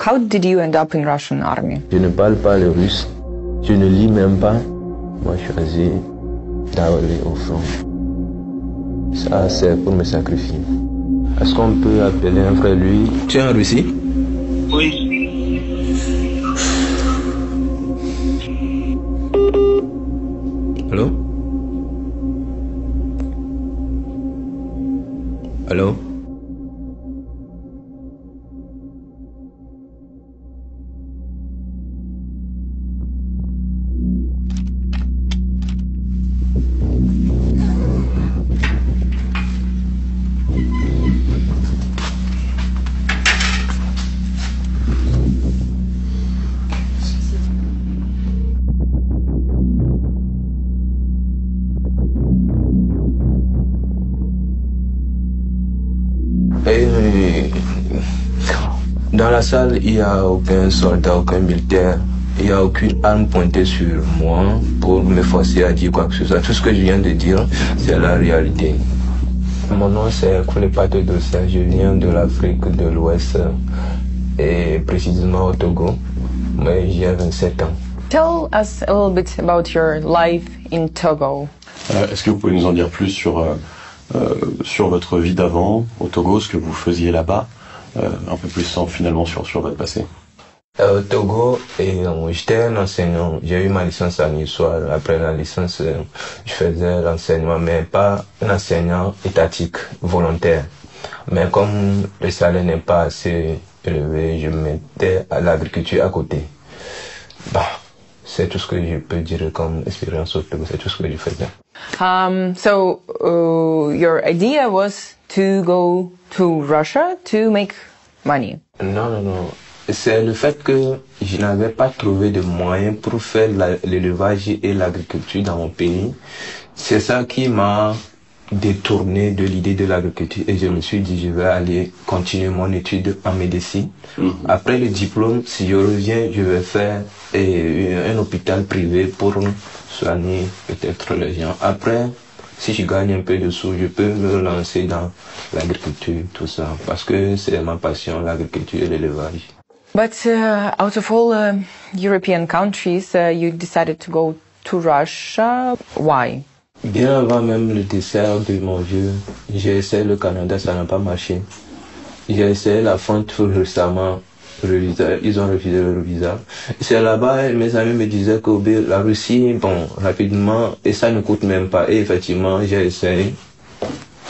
How did you end up in Russian army? Je ne parle pas le russe, je ne lis même pas. Moi, je choisi d'aller au front. Ça, c'est pour me sacrifier. Est-ce qu'on peut appeler un frère lui? Tu es en Russie? Oui. Allô? Allô? Dans la salle, il n'y a aucun soldat, aucun militaire. Il n'y a aucune arme pointée sur moi pour me forcer à dire quoi que ce soit. Tout ce que je viens de dire, c'est la réalité. Mon nom, c'est Koulipato Dossa. Je viens de l'Afrique de l'Ouest et précisément au Togo. Mais j'ai 27 ans. Tell us a little bit about your life in Togo. Est-ce que vous pouvez nous en dire plus sur votre vie d'avant au Togo, ce que vous faisiez là-bas, un peu plus finalement sur votre passé? Au Togo, j'étais un enseignant. J'ai eu ma licence en histoire. Après la licence, je faisais l'enseignement, mais pas un enseignant étatique, volontaire. Mais comme le salaire n'est pas assez élevé, je mettais à l'agriculture à côté. C'est tout ce que je peux dire comme expérience au Togo. C'est tout ce que je faisais. So your idea was to go to Russia to make money? Non. C'est le fait que je n'avais pas trouvé de moyens pour faire l'élevage et l'agriculture dans mon pays. C'est ça qui m'a détourné de l'idée de l'agriculture et je me suis dit je vais aller continuer mon étude en médecine. Après le diplôme, si je reviens, je vais faire un hôpital privé pour soigner peut-être les gens. Après, si je gagne un peu de sous, je peux me lancer dans l'agriculture, tout ça, parce que c'est ma passion, l'agriculture et l'élevage. But out of all European countries, you decided to go to Russia. Why? Bien avant même le dessert de mon vieux, j'ai essayé le Canada, ça n'a pas marché. J'ai essayé la France tout récemment, ils ont refusé le visa. C'est là-bas, mes amis me disaient que la Russie, rapidement, et ça ne coûte même pas. Et effectivement, j'ai essayé,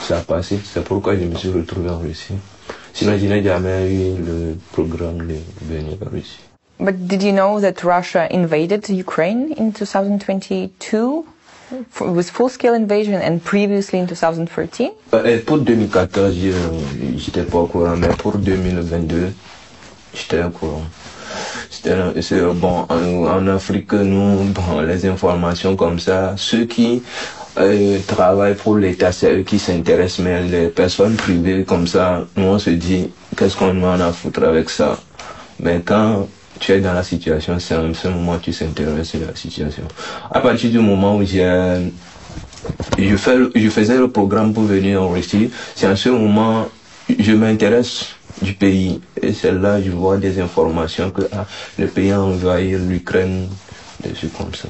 ça a passé. C'est pourquoi je me suis retrouvé en Russie. Sinon, je n'ai jamais eu le programme de venir en Russie. But did you know that Russia invaded Ukraine in 2022? With full-scale invasion and previously in 2013? Pour 2014, j'étais pas au courant, mais pour 2022, j'étais au courant. En Afrique, nous, les informations comme ça, ceux qui travaillent pour l'État, c'est eux qui s'intéressent, mais les personnes privées comme ça, nous on se dit, qu'est-ce qu'on en a à foutre avec ça? Mais quand tu es dans la situation, c'est en ce moment que tu s'intéresses à la situation. À partir du moment où je faisais le programme pour venir en Russie, c'est en ce moment je m'intéresse du pays. Et c'est là que je vois des informations que le pays a envahi l'Ukraine, des choses comme ça.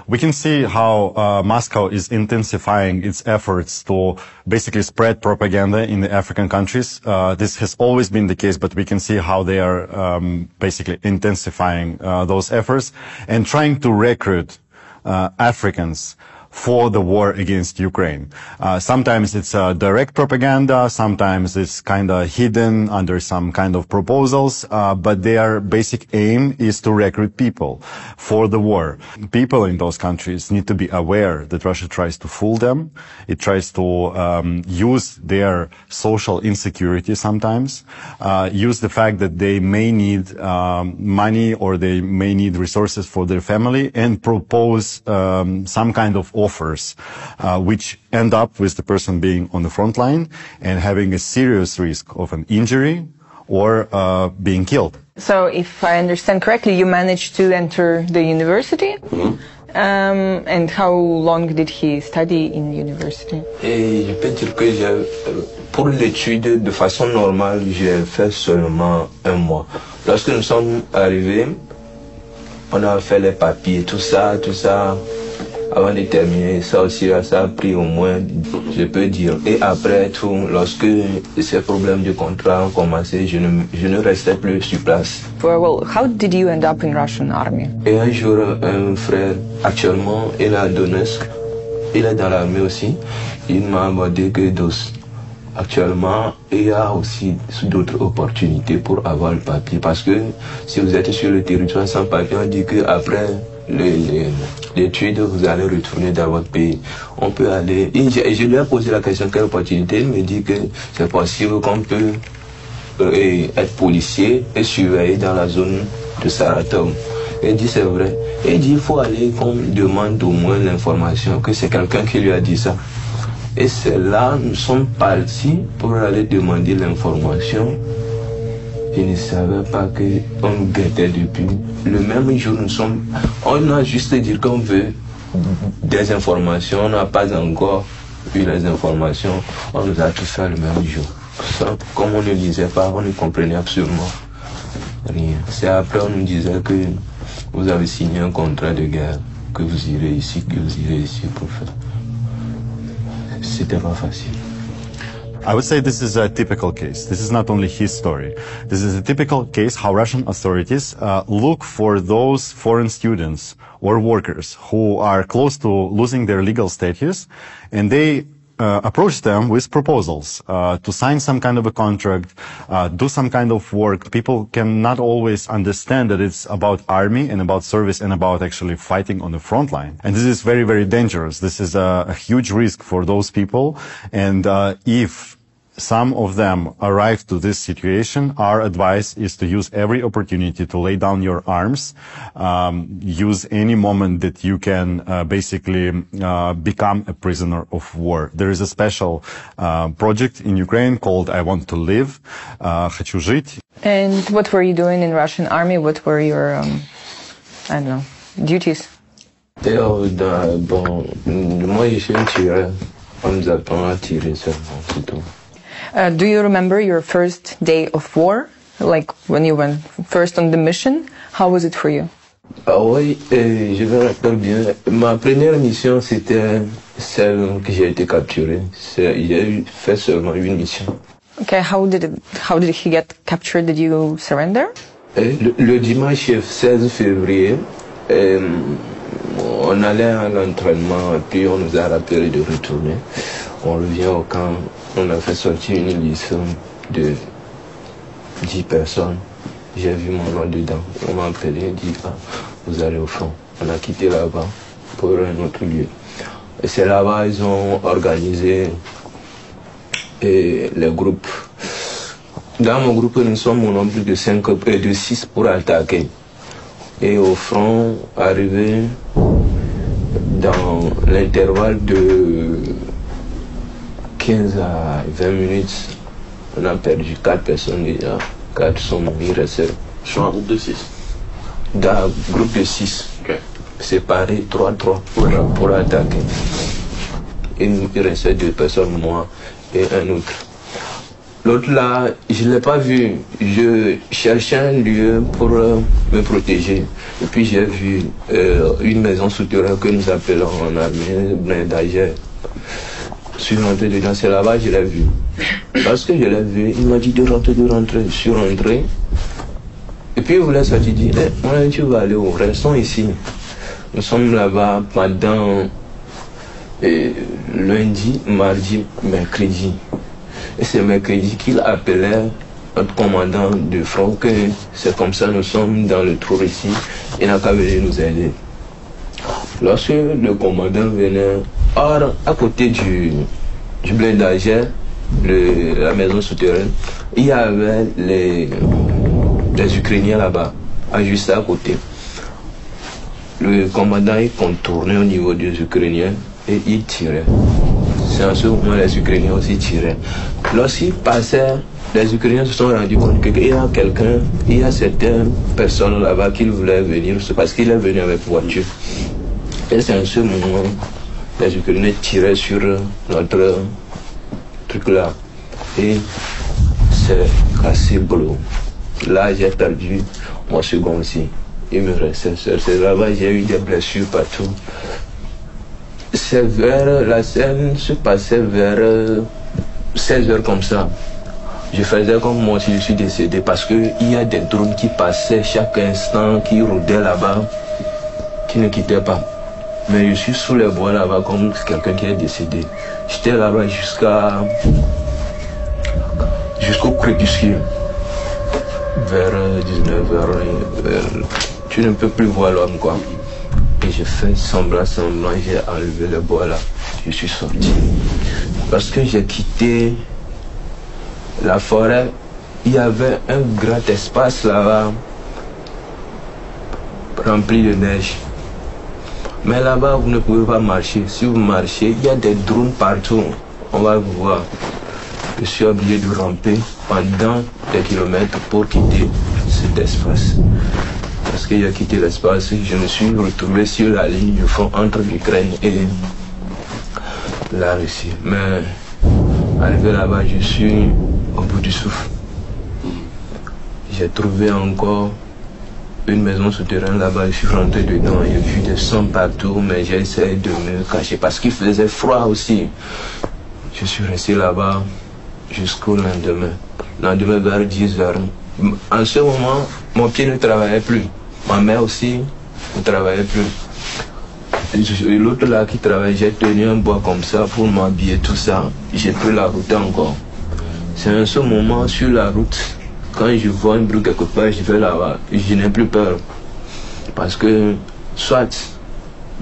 We can see how Moscow is intensifying its efforts to basically spread propaganda in the African countries. This has always been the case, but we can see how they are basically intensifying those efforts and trying to recruit Africans for the war against Ukraine. Sometimes it's direct propaganda, sometimes it's kind of hidden under some kind of proposals, but their basic aim is to recruit people for the war. People in those countries need to be aware that Russia tries to fool them. It tries to use their social insecurity sometimes, use the fact that they may need money or they may need resources for their family and propose some kind of offers, which end up with the person being on the front line and having a serious risk of an injury or being killed. So if I understand correctly, you managed to enter the university. And how long did he study in university? Et je peux dire que pour l'étude, de façon normale, j'ai fait seulement 1 mois. Lorsque nous sommes arrivés, on a fait les papiers, tout ça, avant de terminer. Ça aussi, ça a pris au moins, je peux dire. Et après tout, lorsque ces problèmes de contrat ont commencé, je ne restais plus sur place. Well, how did you end up in Russian army? Et un jour, un frère, actuellement, il est à Donetsk, il est dans l'armée aussi. Il m'a abordé que actuellement, il y a aussi d'autres opportunités pour avoir le papier. Parce que si vous êtes sur le territoire sans papier, on dit qu'après l'étude, vous allez retourner dans votre pays. On peut aller. Et je lui ai posé la question, quelle opportunité? Il me dit que c'est possible qu'on peut être policier et surveiller dans la zone de Saratov. Il dit c'est vrai. Et il dit il faut aller qu'on demande au moins l'information, que c'est quelqu'un qui lui a dit ça. Et c'est là nous sommes partis pour aller demander l'information. Je ne savais pas qu'on nous guettait depuis. Le même jour, on a juste dit qu'on veut des informations. On n'a pas encore eu les informations. On nous a tout fait le même jour. Ça, comme on ne lisait pas, on ne comprenait absolument rien. C'est après on nous disait que vous avez signé un contrat de guerre, que vous irez ici pour faire. C'était pas facile. I would say this is a typical case. This is not only his story. This is a typical case how Russian authorities look for those foreign students or workers who are close to losing their legal status, and they approach them with proposals to sign some kind of a contract, do some kind of work. People cannot always understand that it's about army and about service and about actually fighting on the front line. And this is very, very dangerous. This is a huge risk for those people. And if some of them arrive to this situation, our advice is to use every opportunity to lay down your arms, use any moment that you can basically become a prisoner of war. There is a special project in Ukraine called I Want to Live, Хочу жить. And what were you doing in Russian army? What were your, I don't know, duties? Bon, moi je suis un tireur. On nous apprend à tirer seulement, c'est tout. Do you remember your first day of war? Like when you went first on the mission? How was it for you? Ah oui, je me rappelle bien. Ma première mission, c'était celle que j'ai été capturé. J'ai fait seulement une mission. Okay, how did he get captured? Did you surrender? Le dimanche 16 février, on allait à l'entraînement, puis on nous a rappelé de retourner. On revient au camp, on a fait sortir une liste de 10 personnes. J'ai vu mon nom dedans. On m'a appelé, dit vous allez au front. On a quitté là-bas pour un autre lieu. Et c'est là-bas ils ont organisé les groupes. Dans mon groupe, nous sommes au nombre de 6 pour attaquer. Et au front, arrivé dans l'intervalle de 15 à 20 minutes, on a perdu 4 personnes déjà. 4 sont morts, il restait. Sur un groupe de 6? Dans un groupe de 6. Okay. Séparés 3-3 pour attaquer. Il restait 2 personnes, moi et un autre. L'autre là, je ne l'ai pas vu. Je cherchais un lieu pour me protéger. Et puis j'ai vu une maison souterraine que nous appelons en armée blindagère. Je suis rentré dedans, c'est là-bas je l'ai vu. Lorsque je l'ai vu, il m'a dit de rentrer. Je suis rentré. Et puis il voulait sortir, il dit, tu vas aller où? Restons ici. Nous sommes là-bas pendant lundi, mardi, mercredi. Et c'est mercredi qu'il appelait notre commandant de front que c'est comme ça, nous sommes dans le trou ici, il n'a qu'à venir nous aider. Lorsque le commandant venait, or, à côté du blindagère, la maison souterraine, il y avait les Ukrainiens là-bas, juste à côté. Le commandant il contournait au niveau des Ukrainiens et il tirait. C'est en ce moment les Ukrainiens aussi tiraient. Lorsqu'ils passaient, les Ukrainiens se sont rendus compte qu'il y a certaines personnes là-bas qui voulaient venir, c'est parce qu'il est venu avec voiture. Et c'est en ce moment, les Ukrainiens tiraient sur notre truc là. Et c'est cassé boulot. Là, j'ai perdu mon second aussi. Il me restait seul. C'est là-bas, j'ai eu des blessures partout. C'est vers la scène se passait vers 16 heures comme ça. Je faisais comme moi si je suis décédé parce qu'il y a des drones qui passaient chaque instant, qui rôdaient là-bas, qui ne quittaient pas. Mais je suis sous les bois là-bas comme quelqu'un qui est décédé. J'étais là-bas jusqu'au crépuscule. Vers 19h, tu ne peux plus voir l'homme quoi. Et j'ai fait semblant, j'ai enlevé le bois là. Je suis sorti. Parce que j'ai quitté la forêt, il y avait un grand espace là-bas, rempli de neige. Mais là-bas, vous ne pouvez pas marcher. Si vous marchez, il y a des drones partout. On va vous voir. Je suis obligé de ramper pendant des kilomètres pour quitter cet espace. Parce qu'il a quitté l'espace, je me suis retrouvé sur la ligne de front entre l'Ukraine et la Russie. Mais arrivé là-bas, je suis au bout du souffle. J'ai trouvé encore une maison souterraine là-bas, je suis rentré dedans, il y a eu des sons partout, mais j'ai essayé de me cacher parce qu'il faisait froid aussi. Je suis resté là-bas jusqu'au lendemain. Le lendemain vers 10h. En ce moment, mon pied ne travaillait plus. Ma mère aussi ne travaillait plus. L'autre là qui travaillait, j'ai tenu un bois comme ça pour m'habiller, tout ça. J'ai pris la route encore. C'est en ce moment, sur la route, quand je vois un bruit quelque part, je vais là-bas. Je n'ai plus peur. Parce que soit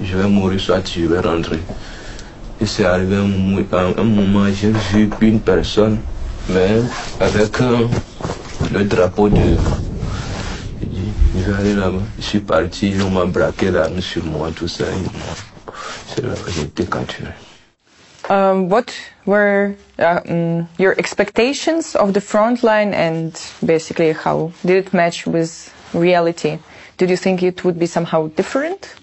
je vais mourir, soit je vais rentrer. Et c'est arrivé un moment, j'ai vu une personne, mais avec le drapeau de... Je vais aller là-bas. Je suis parti, on m'a braqué l'arme sur moi, tout ça. C'est là que j'ai été capturé. What were your expectations of the front line and basically how did it match with reality? Did you think it would be somehow different?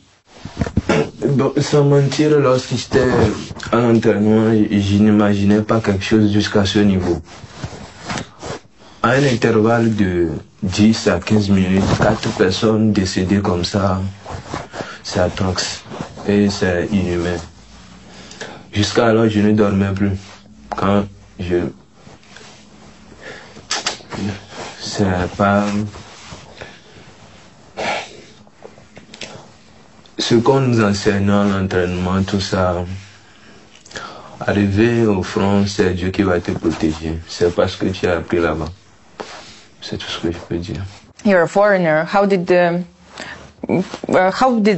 Bon, sans mentir, lorsque j'étais à l'entraînement, je n'imaginais pas quelque chose jusqu'à ce niveau. À un intervalle de 10 à 15 minutes, 4 personnes décédées comme ça, c'est atroce et c'est inhumain. Jusqu'à alors, je ne dormais plus. Quand c'est pas... Ce qu'on nous enseigne à l'entraînement, tout ça, arriver au front, c'est Dieu qui va te protéger. C'est parce que tu as appris là-bas. C'est tout ce que je peux dire. You're a foreigner. How did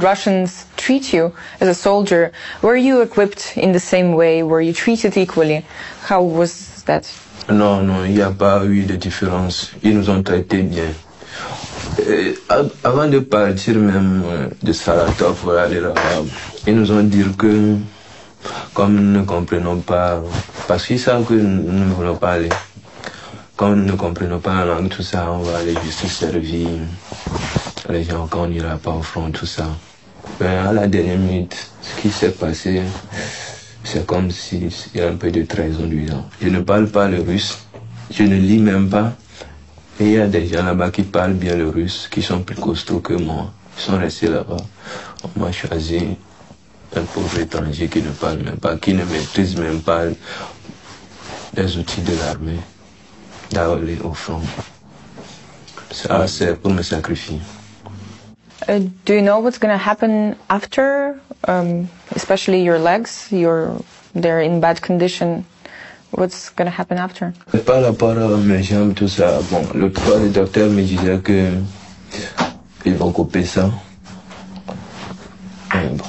Russians treat you as a soldier? Were you equipped in the same way? Were you treated equally? How was that? Non, il n'y a pas eu de différence. Ils nous ont traités bien. Avant de partir même de Saratov pour aller là-bas, ils nous ont dit que comme nous ne comprenons pas, parce qu'ils savent que nous ne voulons pas aller, comme nous ne comprenons pas la langue, tout ça, on va aller juste servir les gens quand on n'ira pas au front, tout ça. Mais à la dernière minute, ce qui s'est passé, c'est comme s'il y a un peu de trahison dedans. Je ne parle pas le russe, je ne lis même pas. Et il y a des gens là-bas qui parlent bien le russe, qui sont plus costauds que moi. Ils sont restés là-bas. On m'a choisi un pauvre étranger qui ne parle même pas, qui ne maîtrise même pas les outils de l'armée, d'aller au front. Ça, c'est pour me sacrifier. Do you know what's going to happen after, especially your legs? They're in bad condition. What's going to happen after? Par rapport à mes jambes, tout ça, bon, l'autre fois, le docteur me disait que ils vont couper ça. Et bon.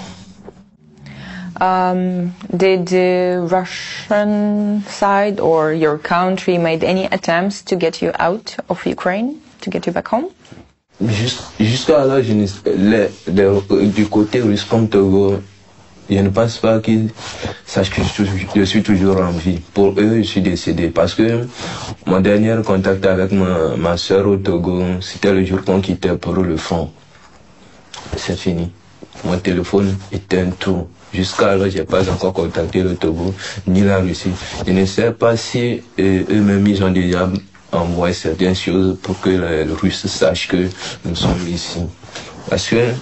Did the Russian side or your country made any attempts to get you out of Ukraine, to get you back home? Jusqu'à là, du côté russe comme Togo, je ne pense pas qu'ils sachent que je suis toujours en vie. Pour eux, je suis décédé. Parce que mon dernier contact avec ma soeur au Togo, c'était le jour qu'on quittait pour le front. C'est fini. mon téléphone éteint tout. Jusqu'à alors, j'ai pas encore contacté le Togo ni la Russie. Je ne sais pas si eux-mêmes ils ont déjà envoyé certaines choses pour que les Russes sachent que nous sommes ici. Parce que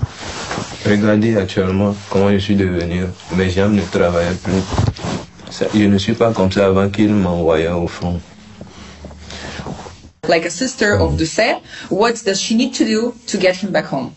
regardez actuellement comment je suis devenu. Mes jambes ne travaillaient plus. Je ne suis pas comme ça avant qu'ils m'envoyaient au front. Like a sister of Doucet, what does she need to do to get him back home?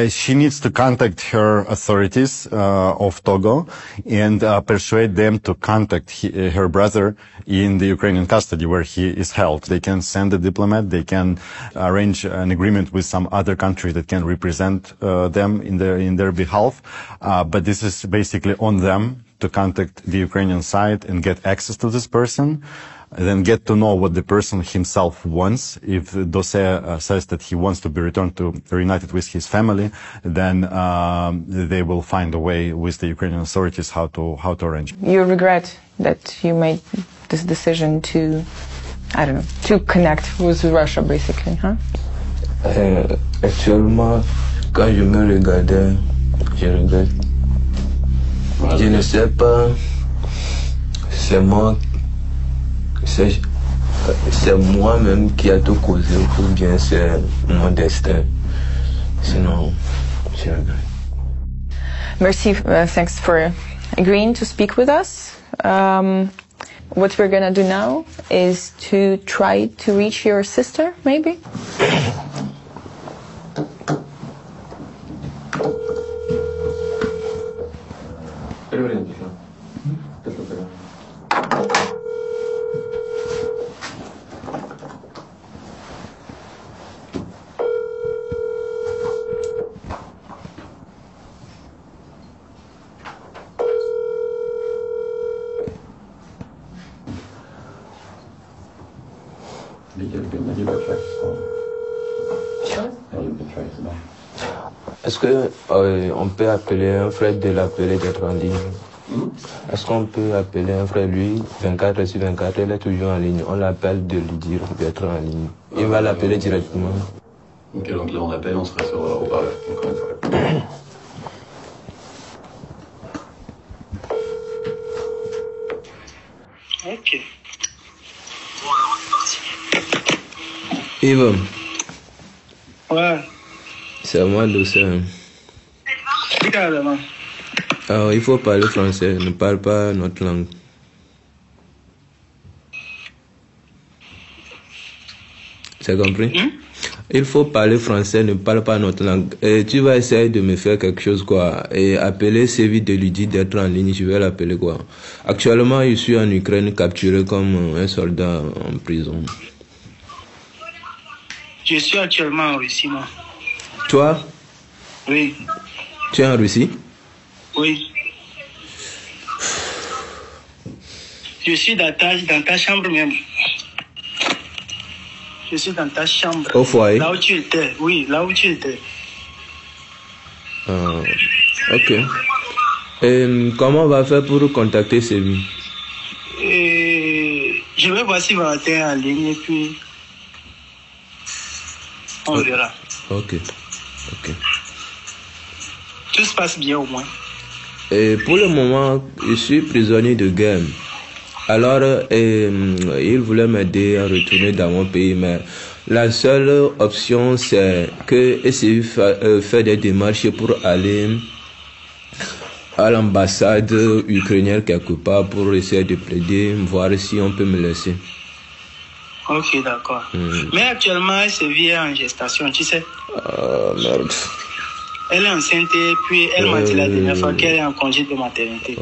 She needs to contact her authorities of Togo and persuade them to contact her brother in the Ukrainian custody where he is held. They can send a diplomat, they can arrange an agreement with some other country that can represent them in their behalf, but this is basically on them to contact the Ukrainian side and get access to this person. Then get to know what the person himself wants. If Doucet says that he wants to be reunited with his family, then they will find a way with the Ukrainian authorities how to arrange. You regret that you made this decision to, I don't know, to connect with Russia, basically, huh? Actuellement, quand je me regardais, je regrette. Je ne sais pas, c'est moi-même qui a tout causé ou bien c'est mon destin. Sinon, je regrette. Merci, thanks for agreeing to speak with us. What we're gonna do now is to try to reach your sister, maybe? Est-ce que on peut appeler un frère de l'appeler d'être en ligne? Est-ce qu'on peut appeler un frère, lui, 24/24, il est toujours en ligne. On l'appelle de lui dire d'être en ligne. Il va l'appeler directement. Ok, donc là on appelle, on sera sur haut-parleur, encore une fois. Ok. Yves. Ouais. C'est à moi Doucet. Carrément. Alors, il faut parler français, ne parle pas notre langue. C'est compris? Il faut parler français, ne parle pas notre langue. Et tu vas essayer de me faire quelque chose, quoi. Et appeler Sévi de lui dire d'être en ligne, je vais l'appeler, quoi. Actuellement, je suis en Ukraine, capturé comme un soldat en prison. Je suis actuellement en Russie, moi. Toi? Oui. Tu es en Russie? Oui. Je suis dans ta chambre même. Je suis dans ta chambre. Au foyer? Là où tu étais, oui, là où tu étais. Ok. Et comment on va faire pour contacter Sévi? Je vais voir si Valentin est en ligne et puis on verra. Ok. Tout se passe bien au moins. Et pour le moment, je suis prisonnier de guerre. Alors, il voulait m'aider à retourner dans mon pays, mais la seule option, c'est que essayer de faire des démarches pour aller à l'ambassade ukrainienne quelque part pour essayer de plaider, voir si on peut me laisser. Ok, d'accord. Mais actuellement, elle vit en gestation, tu sais. Merde. Elle est enceinte et puis elle m'a dit la dernière fois qu'elle est en congé de maternité.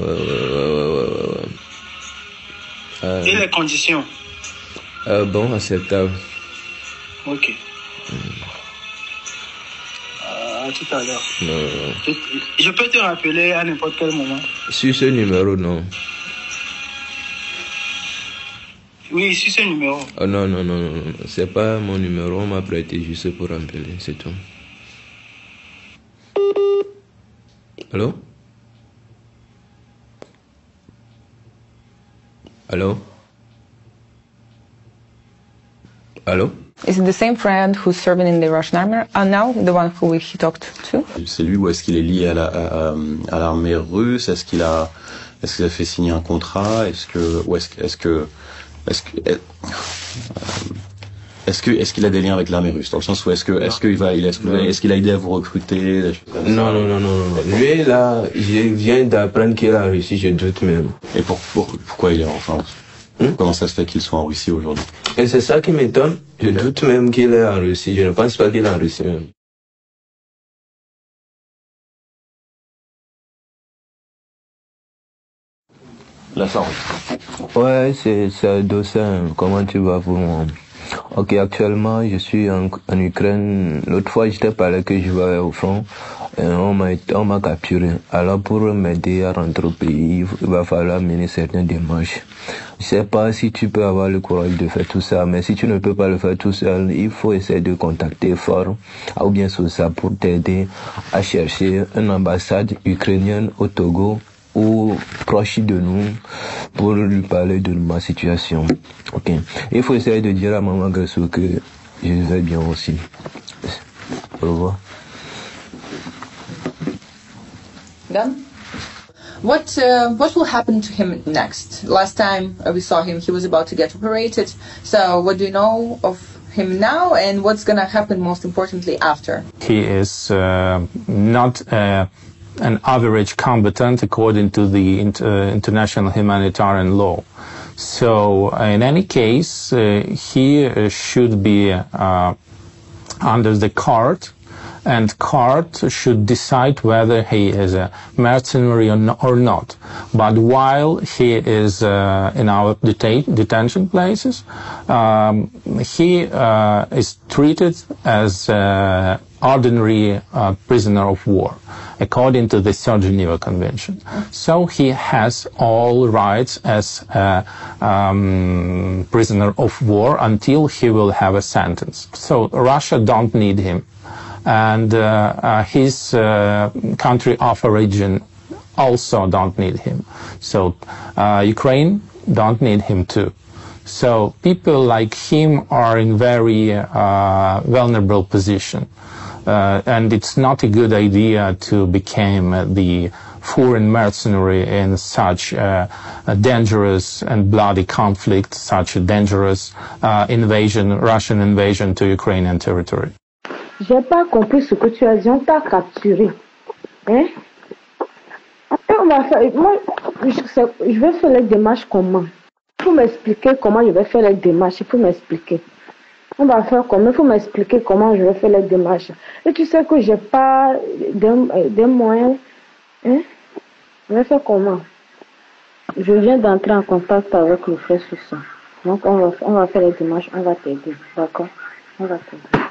Ouais. Et les conditions? Bon, acceptable. Ok. À tout à l'heure. Je peux te rappeler à n'importe quel moment. Sur ce numéro, non. Oui, sur ce numéro. Oh, non. C'est pas mon numéro, on m'a prêté juste pour rappeler, c'est tout. Allô? Allô? Allô? Is it the same friend who's serving in the Russian army now, the one who he talked to? C'est lui, ou est-ce qu'il est lié à l'armée russe? Est-ce qu'il a fait signer un contrat? Est-ce qu'il a des liens avec l'armée russe? Dans le sens où est-ce qu'il a aidé à vous recruter? Non. Lui, là, je viens d'apprendre qu'il est en Russie, je doute même. Et pourquoi il est en France? Comment ça se fait qu'il soit en Russie aujourd'hui? Et c'est ça qui m'étonne. Je doute même qu'il est en Russie. Je ne pense pas qu'il est en Russie même. La sorte. Ouais, c'est Dossin. Comment tu vas pour moi? Ok, actuellement, je suis en Ukraine. L'autre fois, je t'ai parlé que je vais aller au front. Et on m'a capturé. Alors, pour m'aider à rentrer au pays, il va falloir mener certaines démarches. Je sais pas si tu peux avoir le courage de faire tout ça, mais si tu ne peux pas le faire tout seul, il faut essayer de contacter Fort ou bien ça pour t'aider à chercher une ambassade ukrainienne au Togo ou proche de nous pour lui parler de ma situation. Ok. Il faut essayer de dire à Maman Grasso que je vais bien aussi. Au revoir. Done? What will happen to him next? Last time we saw him, he was about to get operated. So what do you know of him now, and what's going to happen most importantly after? He is not an average combatant according to the international humanitarian law. So in any case, he should be under the court, and court should decide whether he is a mercenary or not. But while he is in our detention places, he is treated as ordinary prisoner of war, according to the Third Geneva Convention. So he has all rights as a prisoner of war until he will have a sentence. So Russia don't need him, and his country of origin also don't need him. So Ukraine don't need him too. So people like him are in very vulnerable position. And it's not a good idea to become the foreign mercenary in such a dangerous and bloody conflict, such a dangerous Russian invasion to Ukrainian territory. J'ai pas compris ce que tu as dit, on t'a capturé. Hein? On va faire, moi, je vais faire les démarches comment? Il faut m'expliquer comment je vais faire les démarches, il faut m'expliquer. On va faire comment? Il faut m'expliquer comment je vais faire les démarches. Et tu sais que j'ai pas des moyens. Hein? Je vais faire comment? Je viens d'entrer en contact avec le frère sur ça. Donc on va faire les démarches, on va t'aider. D'accord? On va t'aider.